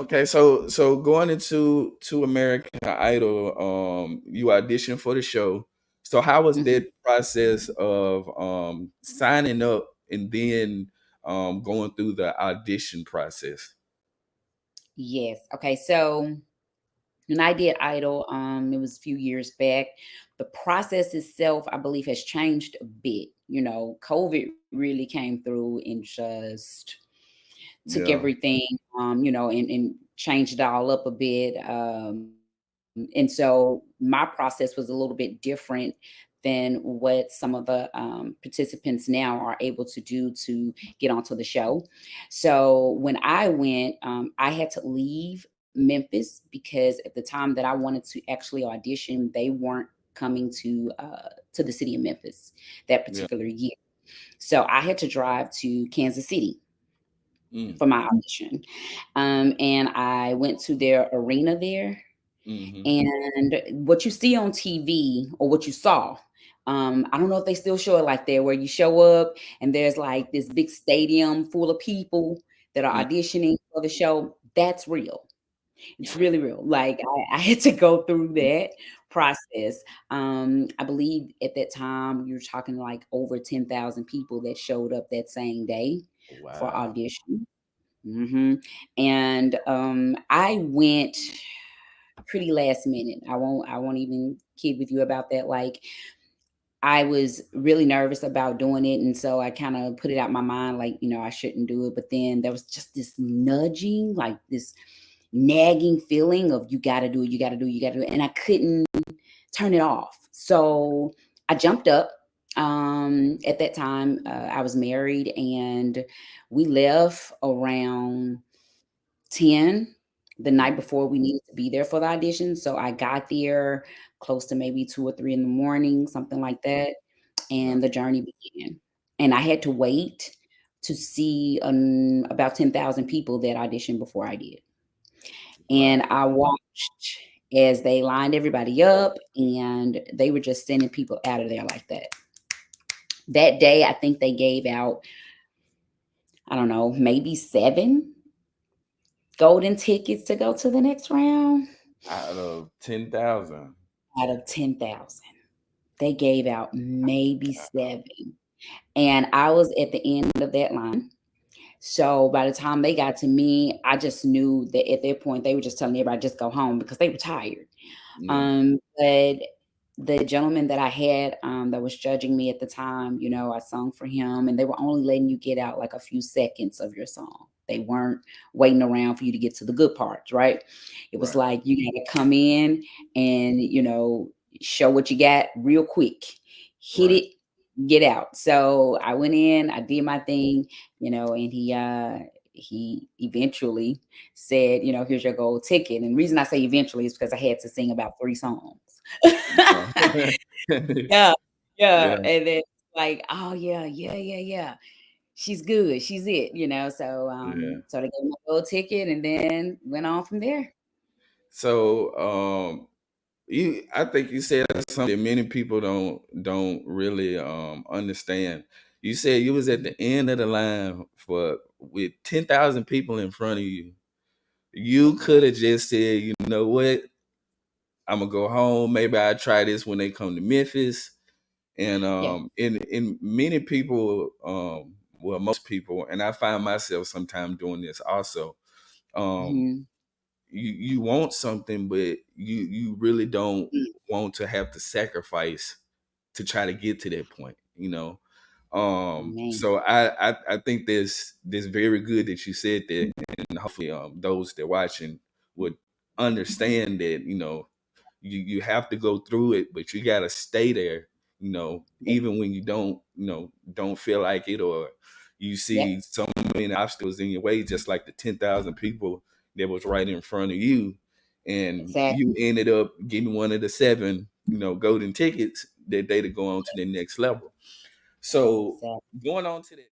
Okay, so going into American Idol, you auditioned for the show. So how was Mhm. that process of signing up and then going through the audition process? Yes. Okay. So when I did Idol, it was a few years back. The process itself, I believe, has changed a bit. COVID really came through and just took Yeah, everything, and changed it all up a bit. And so my process was a little bit different than what some of the participants now are able to do to get onto the show. So when I went, I had to leave Memphis because at the time that I wanted to actually audition, they weren't coming to the city of Memphis that yeah. particular year. So I had to drive to Kansas City Mm, for my audition. And I went to their arena there. hmm. And what you see on TV, or what you saw, I don't know if they still show it like that, where you show up and there's like this big stadium full of people that are Mm, auditioning for the show. That's real. It's really real. Like I had to go through that process. I believe at that time you were talking like over 10,000 people that showed up that same day for wow. audition. And I went pretty last minute. I won't even kid with you about that. Like I was really nervous about doing it, and so I kind of put it out my mind, like, I shouldn't do it. But then there was just this nudging, like this nagging feeling of you got to do it, you got to do it, you got to do it, and I couldn't turn it off. So I jumped up. At that time, I was married, and we left around 10 the night Mm, before we needed to be there for the audition. So I got there close to maybe 2 or 3 in the morning, something like that, yeah. and the journey began. And I had to wait to see, about 10,000 people that auditioned before I did. Wow. And I watched as they lined everybody up, and they were just sending people out of there like that. That day, I think they gave out, I don't know, maybe 7 golden tickets to go to the next round Out of 10,000. out of 10,000. They gave out maybe 7, and I was at the end of that line. So by the time they got to me, I just knew that at that point they were just telling everybody just go home because they were tired. Yeah. But the gentleman that I had, that was judging me at the time, I sung for him, and they were only letting you get out like a few seconds of your song. They weren't waiting around for you to get to the good parts, right? It was Right. like you got to come in and, show what you got real quick, hit Right. it, get out. So I went in, I did my thing, and he eventually said, here's your gold ticket. And the reason I say eventually is because I had to sing about 3 songs. Yeah. Yeah, Yeah. yeah, and then like, "Oh, yeah, yeah, yeah, yeah. She's good. She's it," So, Yeah. so they gave me a gold ticket and then went on from there. So, I think you said something that many people don't really understand. You said you was at the end of the line for with 10,000 people in front of you. You could have just said, you know what, I'm gonna go home. Maybe I try this when they come to Memphis. And Yeah. in many people, well, most people, and I find myself sometimes doing this also. Um, Mhm. you want something, but you really don't Mm. want to have to sacrifice to try to get to that point, you know. Man. So I think this very good that you said that, and hopefully those that watching would understand that, you have to go through it, but you gotta stay there, Yeah. even when you don't feel like it, or you Yep. see so many obstacles in your way, just like the 10,000 people that was right in front of you, and you Exactly. ended up getting one of the 7, golden tickets that day to go on to the next level. So Exactly. going on to that.